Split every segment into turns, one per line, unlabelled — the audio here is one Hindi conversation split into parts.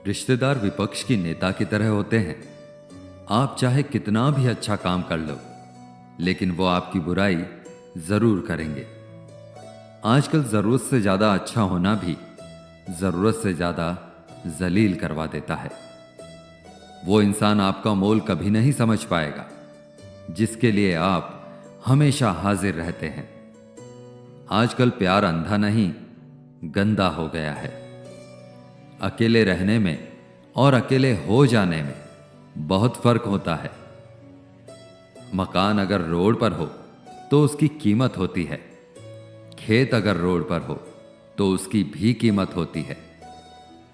रिश्तेदार विपक्ष की नेता की तरह होते हैं। आप चाहे कितना भी अच्छा काम कर लो, लेकिन वो आपकी बुराई जरूर करेंगे। आजकल जरूरत से ज्यादा अच्छा होना भी जरूरत से ज्यादा जलील करवा देता है। वो इंसान आपका मोल कभी नहीं समझ पाएगा जिसके लिए आप हमेशा हाजिर रहते हैं। आजकल प्यार अंधा नहीं, गंदा हो गया है। अकेले रहने में और अकेले हो जाने में बहुत फर्क होता है। मकान अगर रोड पर हो तो उसकी कीमत होती है, खेत अगर रोड पर हो तो उसकी भी कीमत होती है,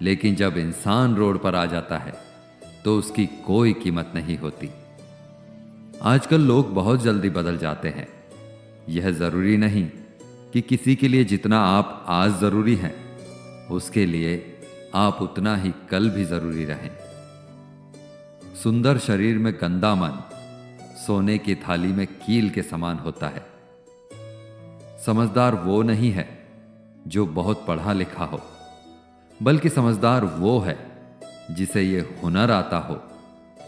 लेकिन जब इंसान रोड पर आ जाता है तो उसकी कोई कीमत नहीं होती। आजकल लोग बहुत जल्दी बदल जाते हैं। यह जरूरी नहीं कि किसी के लिए जितना आप आज जरूरी हैं, उसके लिए आप उतना ही कल भी जरूरी रहें। सुंदर शरीर में गंदा मन सोने की थाली में कील के समान होता है। समझदार वो नहीं है जो बहुत पढ़ा लिखा हो, बल्कि समझदार वो है जिसे ये हुनर आता हो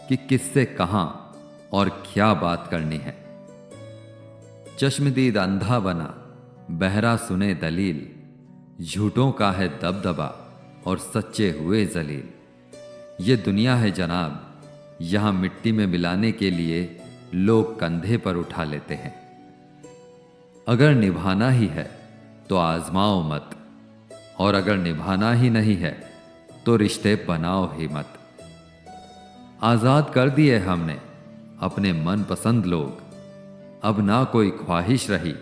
कि किससे कहां और क्या बात करनी है। चश्मदीद अंधा बना, बहरा सुने दलील, झूठों का है दबदबा और सच्चे हुए जलील। ये दुनिया है जनाब, यहां मिट्टी में मिलाने के लिए लोग कंधे पर उठा लेते हैं। अगर निभाना ही है तो आजमाओ मत, और अगर निभाना ही नहीं है तो रिश्ते बनाओ ही मत। आजाद कर दिए हमने अपने मनपसंद लोग, अब ना कोई ख्वाहिश रही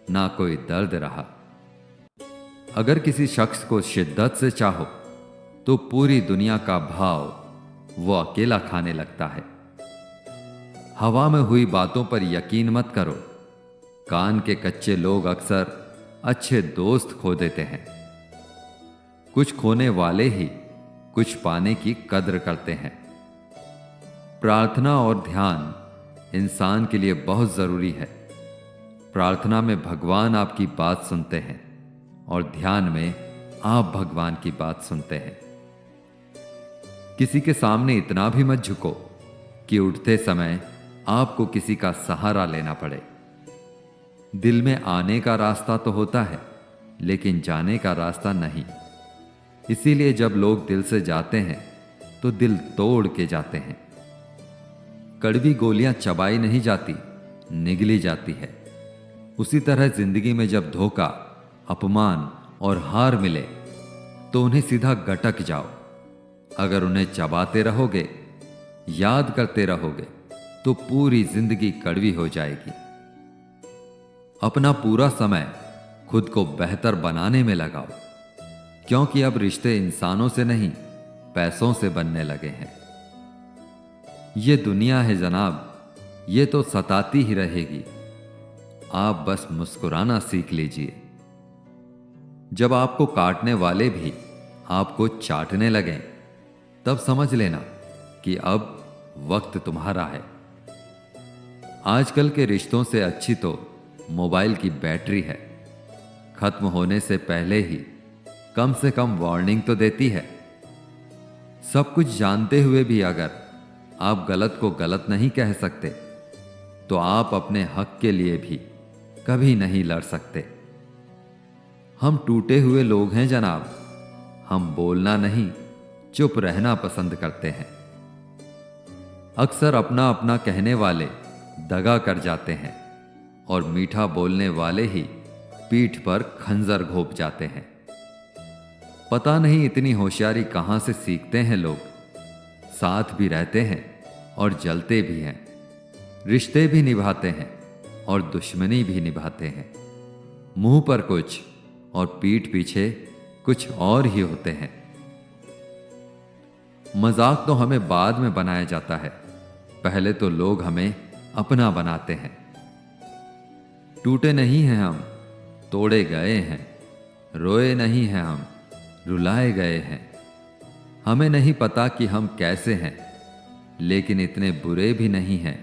ना कोई दर्द रहा। अगर किसी शख्स को शिद्दत से चाहो तो पूरी दुनिया का भाव वो अकेला खाने लगता है। हवा में हुई बातों पर यकीन मत करो, कान के कच्चे लोग अक्सर अच्छे दोस्त खो देते हैं। कुछ खोने वाले ही कुछ पाने की कद्र करते हैं। प्रार्थना और ध्यान इंसान के लिए बहुत जरूरी है। प्रार्थना में भगवान आपकी बात सुनते हैं और ध्यान में आप भगवान की बात सुनते हैं। किसी के सामने इतना भी मत झुको कि उठते समय आपको किसी का सहारा लेना पड़े। दिल में आने का रास्ता तो होता है, लेकिन जाने का रास्ता नहीं। इसीलिए जब लोग दिल से जाते हैं तो दिल तोड़ के जाते हैं। कड़वी गोलियां चबाई नहीं जाती, निगली जाती है। उसी तरह जिंदगी में जब धोखा, अपमान और हार मिले तो उन्हें सीधा गटक जाओ। अगर उन्हें चबाते रहोगे, याद करते रहोगे, तो पूरी जिंदगी कड़वी हो जाएगी। अपना पूरा समय खुद को बेहतर बनाने में लगाओ, क्योंकि अब रिश्ते इंसानों से नहीं, पैसों से बनने लगे हैं। ये दुनिया है जनाब, ये तो सताती ही रहेगी। आप बस मुस्कुराना सीख लीजिए। जब आपको काटने वाले भी आपको चाटने लगें, तब समझ लेना कि अब वक्त तुम्हारा है। आजकल के रिश्तों से अच्छी तो मोबाइल की बैटरी है। खत्म होने से पहले ही कम से कम वार्निंग तो देती है। सब कुछ जानते हुए भी अगर आप गलत को गलत नहीं कह सकते, तो आप अपने हक के लिए भी कभी नहीं लड़ सकते। हम टूटे हुए लोग हैं जनाब, हम बोलना नहीं, चुप रहना पसंद करते हैं। अक्सर अपना अपना कहने वाले दगा कर जाते हैं और मीठा बोलने वाले ही पीठ पर खंजर घोंप जाते हैं। पता नहीं इतनी होशियारी कहां से सीखते हैं लोग। साथ भी रहते हैं और जलते भी हैं, रिश्ते भी निभाते हैं और दुश्मनी भी निभाते हैं। मुंह पर कुछ और पीठ पीछे कुछ और ही होते हैं। मजाक तो हमें बाद में बनाया जाता है, पहले तो लोग हमें अपना बनाते हैं। टूटे नहीं हैं हम, तोड़े गए हैं। रोए नहीं हैं हम, रुलाए गए हैं। हमें नहीं पता कि हम कैसे हैं, लेकिन इतने बुरे भी नहीं हैं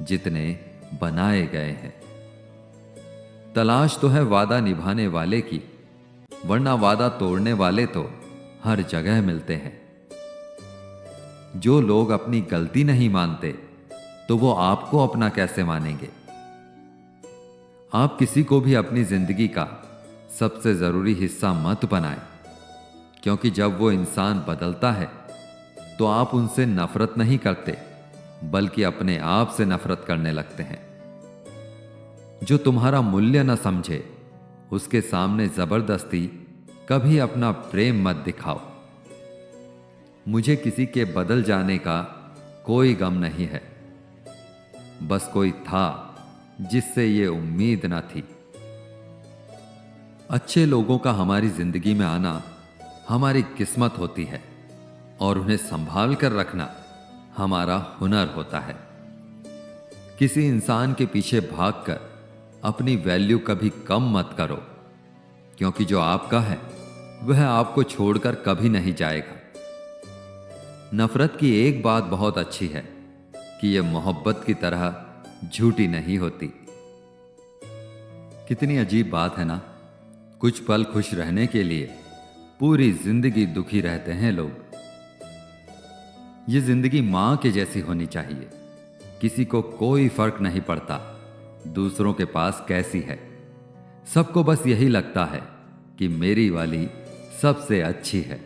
जितने बनाए गए हैं। तलाश तो है वादा निभाने वाले की, वरना वादा तोड़ने वाले तो हर जगह मिलते हैं। जो लोग अपनी गलती नहीं मानते तो वो आपको अपना कैसे मानेंगे। आप किसी को भी अपनी जिंदगी का सबसे जरूरी हिस्सा मत बनाएं, क्योंकि जब वो इंसान बदलता है तो आप उनसे नफरत नहीं करते बल्कि अपने आप से नफरत करने लगते हैं। जो तुम्हारा मूल्य न समझे उसके सामने जबरदस्ती कभी अपना प्रेम मत दिखाओ। मुझे किसी के बदल जाने का कोई गम नहीं है, बस कोई था जिससे ये उम्मीद न थी। अच्छे लोगों का हमारी जिंदगी में आना हमारी किस्मत होती है और उन्हें संभाल कर रखना हमारा हुनर होता है। किसी इंसान के पीछे भागकर अपनी वैल्यू कभी कम मत करो, क्योंकि जो आपका है वह आपको छोड़कर कभी नहीं जाएगा। नफरत की एक बात बहुत अच्छी है कि यह मोहब्बत की तरह झूठी नहीं होती। कितनी अजीब बात है ना, कुछ पल खुश रहने के लिए पूरी जिंदगी दुखी रहते हैं लोग। ये जिंदगी मां के जैसी होनी चाहिए, किसी को कोई फर्क नहीं पड़ता दूसरों के पास कैसी है। सबको बस यही लगता है कि मेरी वाली सबसे अच्छी है।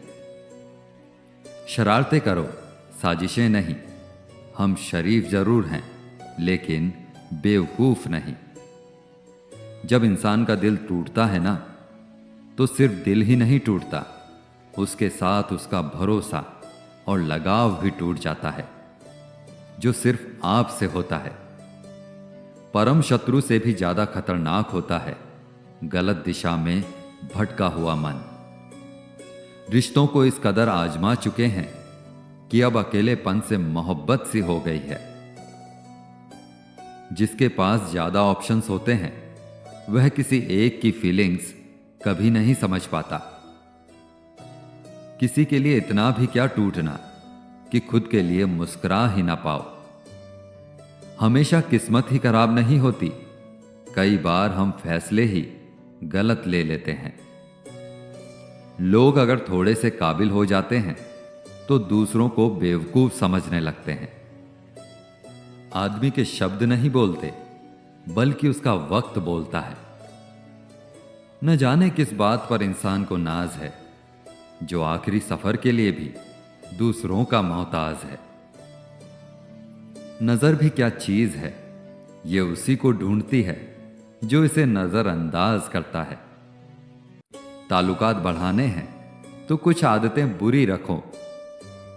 शरारतें करो, साजिशें नहीं। हम शरीफ जरूर हैं लेकिन बेवकूफ नहीं। जब इंसान का दिल टूटता है ना, तो सिर्फ दिल ही नहीं टूटता, उसके साथ उसका भरोसा और लगाव भी टूट जाता है, जो सिर्फ आपसे होता है। परम शत्रु से भी ज्यादा खतरनाक होता है गलत दिशा में भटका हुआ मन। रिश्तों को इस कदर आजमा चुके हैं कि अब अकेलेपन से मोहब्बत सी हो गई है। जिसके पास ज्यादा ऑप्शंस होते हैं वह किसी एक की फीलिंग्स कभी नहीं समझ पाता। किसी के लिए इतना भी क्या टूटना कि खुद के लिए मुस्कुरा ही ना पाओ। हमेशा किस्मत ही खराब नहीं होती, कई बार हम फैसले ही गलत ले लेते हैं। लोग अगर थोड़े से काबिल हो जाते हैं तो दूसरों को बेवकूफ समझने लगते हैं। आदमी के शब्द नहीं बोलते बल्कि उसका वक्त बोलता है। न जाने किस बात पर इंसान को नाज है, जो आखिरी सफर के लिए भी दूसरों का मोहताज है। नजर भी क्या चीज है, ये उसी को ढूंढती है जो इसे नजरअंदाज करता है। ताल्लुकात बढ़ाने हैं तो कुछ आदतें बुरी रखो।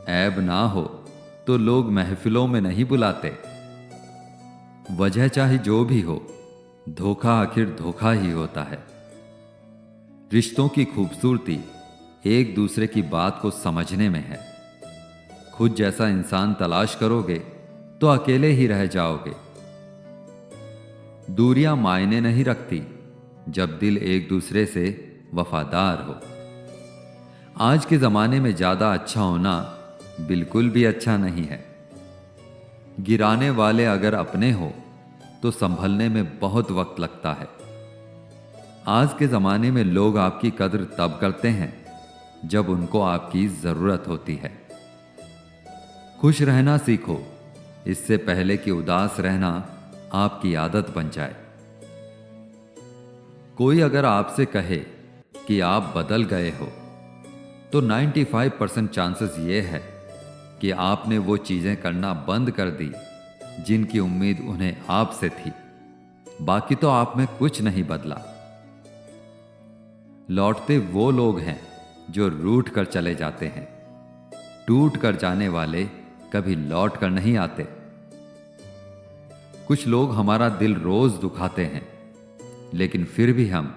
ऐब ना हो तो लोग महफिलों में नहीं बुलाते। वजह चाहे जो भी हो, धोखा आखिर धोखा ही होता है। रिश्तों की खूबसूरती एक दूसरे की बात को समझने में है। खुद जैसा इंसान तलाश करोगे तो अकेले ही रह जाओगे। दूरियां मायने नहीं रखती जब दिल एक दूसरे से वफादार हो। आज के जमाने में ज्यादा अच्छा होना बिल्कुल भी अच्छा नहीं है। गिराने वाले अगर अपने हो तो संभलने में बहुत वक्त लगता है। आज के जमाने में लोग आपकी कद्र तब करते हैं जब उनको आपकी जरूरत होती है। खुश रहना सीखो, इससे पहले कि उदास रहना आपकी आदत बन जाए। कोई अगर आपसे कहे कि आप बदल गए हो तो 95% चांसेस ये है कि आपने वो चीजें करना बंद कर दी जिनकी उम्मीद उन्हें आपसे थी। बाकी तो आप में कुछ नहीं बदला। लौटते वो लोग हैं जो रूठ कर चले जाते हैं। टूट कर जाने वाले कभी लौट कर नहीं आते। कुछ लोग हमारा दिल रोज दुखाते हैं, लेकिन फिर भी हम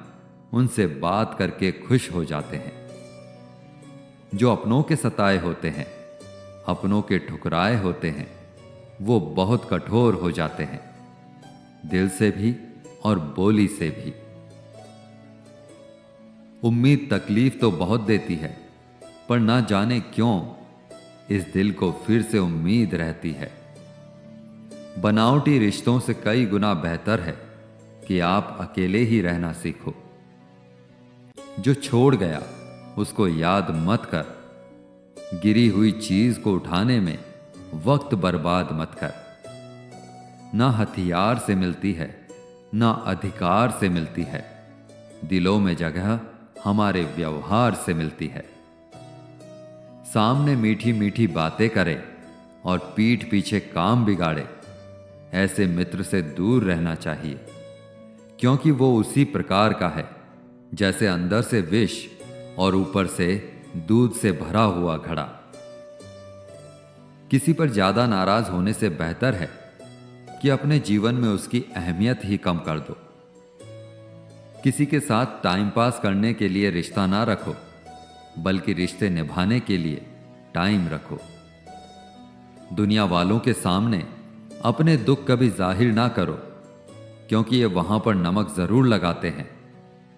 उनसे बात करके खुश हो जाते हैं। जो अपनों के सताए होते हैं, अपनों के ठुकराए होते हैं, वो बहुत कठोर हो जाते हैं, दिल से भी और बोली से भी। उम्मीद तकलीफ तो बहुत देती है, पर ना जाने क्यों इस दिल को फिर से उम्मीद रहती है। बनावटी रिश्तों से कई गुना बेहतर है कि आप अकेले ही रहना सीखो। जो छोड़ गया उसको याद मत कर, गिरी हुई चीज को उठाने में वक्त बर्बाद मत कर। ना हथियार से मिलती है, ना अधिकार से मिलती है, दिलों में जगह हमारे व्यवहार से मिलती है। सामने मीठी मीठी बातें करे और पीठ पीछे काम बिगाड़े, ऐसे मित्र से दूर रहना चाहिए, क्योंकि वो उसी प्रकार का है जैसे अंदर से विष और ऊपर से दूध से भरा हुआ घड़ा। किसी पर ज्यादा नाराज होने से बेहतर है कि अपने जीवन में उसकी अहमियत ही कम कर दो। किसी के साथ टाइम पास करने के लिए रिश्ता ना रखो, बल्कि रिश्ते निभाने के लिए टाइम रखो। दुनिया वालों के सामने अपने दुख कभी जाहिर ना करो, क्योंकि ये वहां पर नमक जरूर लगाते हैं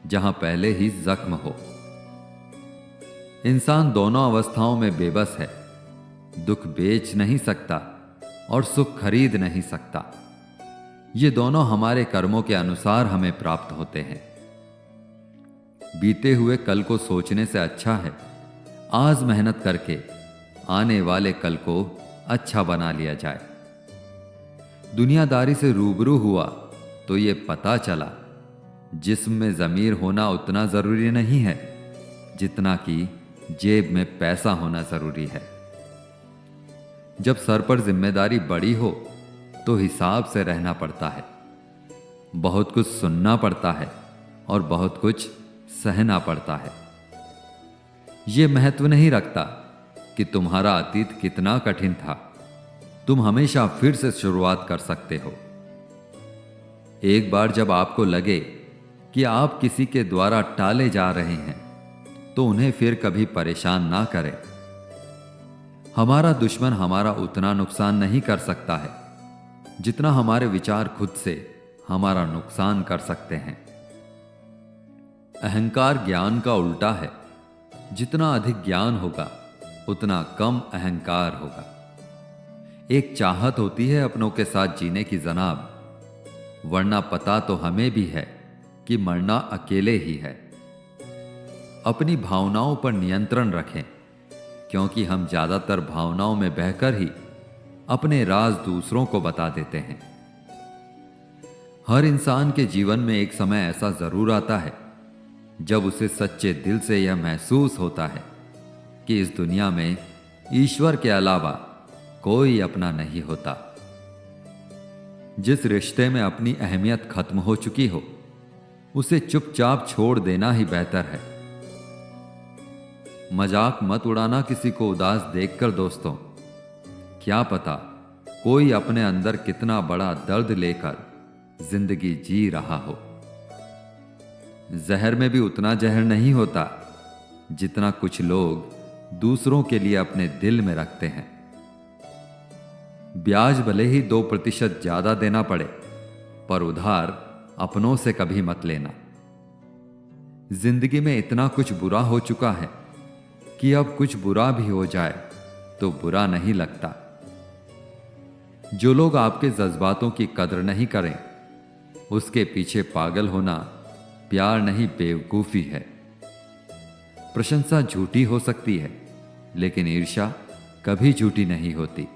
जहां पहले ही जख्म हो। इंसान दोनों अवस्थाओं में बेबस है, दुख बेच नहीं सकता और सुख खरीद नहीं सकता। ये दोनों हमारे कर्मों के अनुसार हमें प्राप्त होते हैं। बीते हुए कल को सोचने से अच्छा है आज मेहनत करके आने वाले कल को अच्छा बना लिया जाए। दुनियादारी से रूबरू हुआ तो ये पता चला जिस्म में ज़मीर होना उतना ज़रूरी नहीं है जितना कि जेब में पैसा होना ज़रूरी है। जब सर पर जिम्मेदारी बड़ी हो तो हिसाब से रहना पड़ता है। बहुत कुछ सुनना पड़ता है और बहुत कुछ सहना पड़ता है। यह महत्व नहीं रखता कि तुम्हारा अतीत कितना कठिन था, तुम हमेशा फिर से शुरुआत कर सकते हो। एक बार जब आपको लगे कि आप किसी के द्वारा टाले जा रहे हैं तो उन्हें फिर कभी परेशान ना करें। हमारा दुश्मन हमारा उतना नुकसान नहीं कर सकता है जितना हमारे विचार खुद से हमारा नुकसान कर सकते हैं। अहंकार ज्ञान का उल्टा है। जितना अधिक ज्ञान होगा उतना कम अहंकार होगा। एक चाहत होती है अपनों के साथ जीने की जनाब, वरना पता तो हमें भी है कि मरना अकेले ही है। अपनी भावनाओं पर नियंत्रण रखें, क्योंकि हम ज्यादातर भावनाओं में बहकर ही अपने राज दूसरों को बता देते हैं। हर इंसान के जीवन में एक समय ऐसा जरूर आता है जब उसे सच्चे दिल से यह महसूस होता है कि इस दुनिया में ईश्वर के अलावा कोई अपना नहीं होता। जिस रिश्ते में अपनी अहमियत खत्म हो चुकी हो उसे चुपचाप छोड़ देना ही बेहतर है। मजाक मत उड़ाना किसी को उदास देखकर दोस्तों। क्या पता कोई अपने अंदर कितना बड़ा दर्द लेकर जिंदगी जी रहा हो। जहर में भी उतना जहर नहीं होता जितना कुछ लोग दूसरों के लिए अपने दिल में रखते हैं। ब्याज भले ही 2% ज्यादा देना पड़े, पर उधार अपनों से कभी मत लेना। जिंदगी में इतना कुछ बुरा हो चुका है कि अब कुछ बुरा भी हो जाए तो बुरा नहीं लगता। जो लोग आपके जज्बातों की कदर नहीं करें उसके पीछे पागल होना प्यार नहीं बेवकूफी है। प्रशंसा झूठी हो सकती है, लेकिन ईर्ष्या कभी झूठी नहीं होती।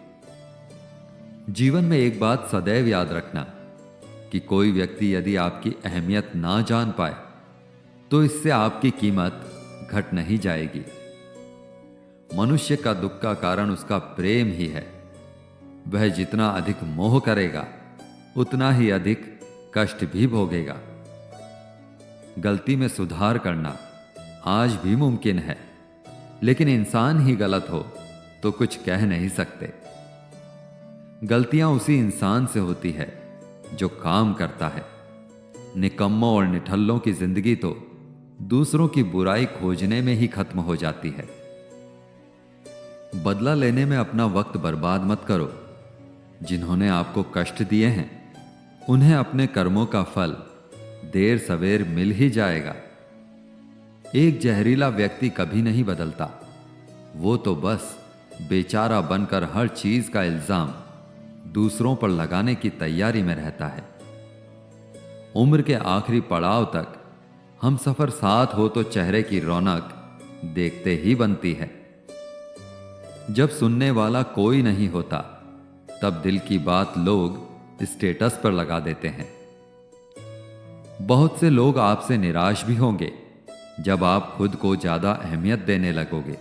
जीवन में एक बात सदैव याद रखना कि कोई व्यक्ति यदि आपकी अहमियत ना जान पाए तो इससे आपकी कीमत घट नहीं जाएगी। मनुष्य का दुख का कारण उसका प्रेम ही है। वह जितना अधिक मोह करेगा उतना ही अधिक कष्ट भी भोगेगा। गलती में सुधार करना आज भी मुमकिन है, लेकिन इंसान ही गलत हो तो कुछ कह नहीं सकते। गलतियां उसी इंसान से होती है जो काम करता है। निकम्मों और निठल्लों की जिंदगी तो दूसरों की बुराई खोजने में ही खत्म हो जाती है। बदला लेने में अपना वक्त बर्बाद मत करो। जिन्होंने आपको कष्ट दिए हैं उन्हें अपने कर्मों का फल देर सवेर मिल ही जाएगा। एक जहरीला व्यक्ति कभी नहीं बदलता, वो तो बस बेचारा बनकर हर चीज का इल्जाम दूसरों पर लगाने की तैयारी में रहता है। उम्र के आखिरी पड़ाव तक हम सफर साथ हो तो चेहरे की रौनक देखते ही बनती है। जब सुनने वाला कोई नहीं होता, तब दिल की बात लोग स्टेटस पर लगा देते हैं। बहुत से लोग आपसे निराश भी होंगे जब आप खुद को ज्यादा अहमियत देने लगोगे।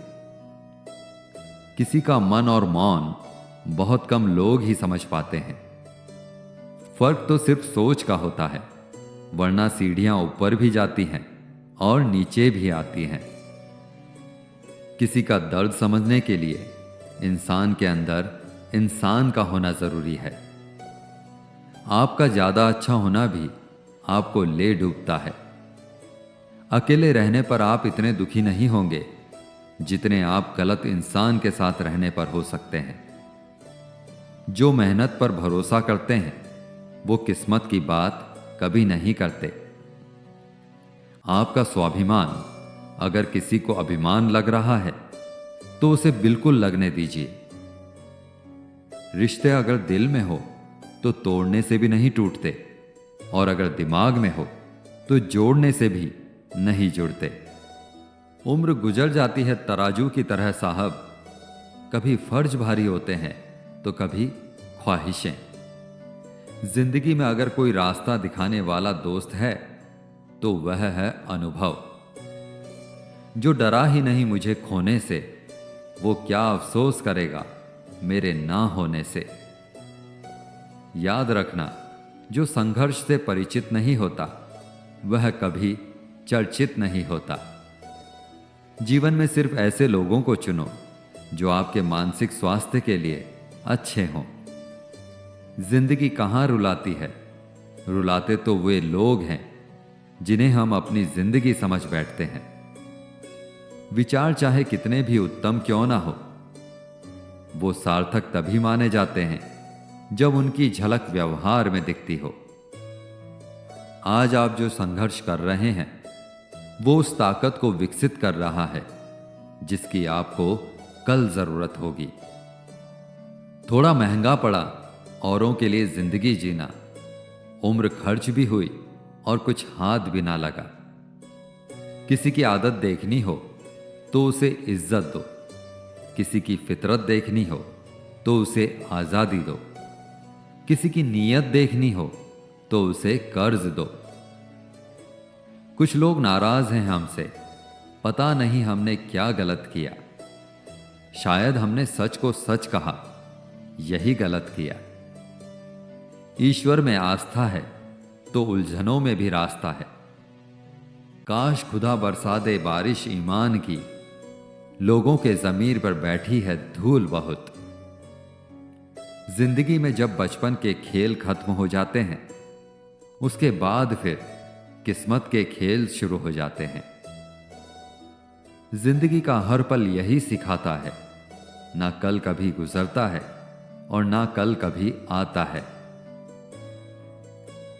किसी का मन और मौन बहुत कम लोग ही समझ पाते हैं। फर्क तो सिर्फ सोच का होता है, वरना सीढ़ियां ऊपर भी जाती हैं और नीचे भी आती हैं। किसी का दर्द समझने के लिए इंसान के अंदर इंसान का होना जरूरी है। आपका ज्यादा अच्छा होना भी आपको ले डूबता है। अकेले रहने पर आप इतने दुखी नहीं होंगे जितने आप गलत इंसान के साथ रहने पर हो सकते हैं। जो मेहनत पर भरोसा करते हैं वो किस्मत की बात कभी नहीं करते। आपका स्वाभिमान अगर किसी को अभिमान लग रहा है तो उसे बिल्कुल लगने दीजिए। रिश्ते अगर दिल में हो तो तोड़ने से भी नहीं टूटते, और अगर दिमाग में हो तो जोड़ने से भी नहीं जुड़ते। उम्र गुजर जाती है तराजू की तरह साहब, कभी फर्ज भारी होते हैं तो कभी ख्वाहिशें। जिंदगी में अगर कोई रास्ता दिखाने वाला दोस्त है तो वह है अनुभव। जो डरा ही नहीं मुझे खोने से, वो क्या अफसोस करेगा मेरे ना होने से। याद रखना, जो संघर्ष से परिचित नहीं होता वह कभी चर्चित नहीं होता। जीवन में सिर्फ ऐसे लोगों को चुनो जो आपके मानसिक स्वास्थ्य के लिए अच्छे हों। जिंदगी कहाँ रुलाती है, रुलाते तो वे लोग हैं जिन्हें हम अपनी जिंदगी समझ बैठते हैं। विचार चाहे कितने भी उत्तम क्यों ना हो, वो सार्थक तभी माने जाते हैं जब उनकी झलक व्यवहार में दिखती हो। आज आप जो संघर्ष कर रहे हैं वो उस ताकत को विकसित कर रहा है जिसकी आपको कल जरूरत होगी। थोड़ा महंगा पड़ा औरों के लिए जिंदगी जीना, उम्र खर्च भी हुई और कुछ हाथ भी ना लगा। किसी की आदत देखनी हो तो उसे इज्जत दो, किसी की फितरत देखनी हो तो उसे आजादी दो, किसी की नीयत देखनी हो तो उसे कर्ज दो। कुछ लोग नाराज हैं हमसे, पता नहीं हमने क्या गलत किया। शायद हमने सच को सच कहा, यही गलत किया। ईश्वर में आस्था है तो उलझनों में भी रास्ता है। काश खुदा बरसा दे बारिश ईमान की, लोगों के ज़मीर पर बैठी है धूल बहुत। जिंदगी में जब बचपन के खेल खत्म हो जाते हैं, उसके बाद फिर किस्मत के खेल शुरू हो जाते हैं। जिंदगी का हर पल यही सिखाता है, ना कल कभी गुजरता है और ना कल कभी आता है।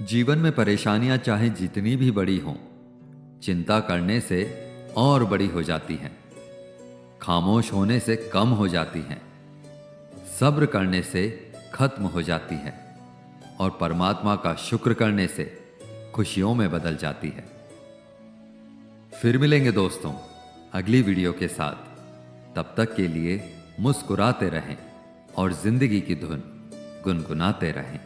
जीवन में परेशानियां चाहे जितनी भी बड़ी हों, चिंता करने से और बड़ी हो जाती हैं, खामोश होने से कम हो जाती हैं, सब्र करने से खत्म हो जाती हैं और परमात्मा का शुक्र करने से खुशियों में बदल जाती है। फिर मिलेंगे दोस्तों अगली वीडियो के साथ। तब तक के लिए मुस्कुराते रहें और जिंदगी की धुन गुनगुनाते रहें।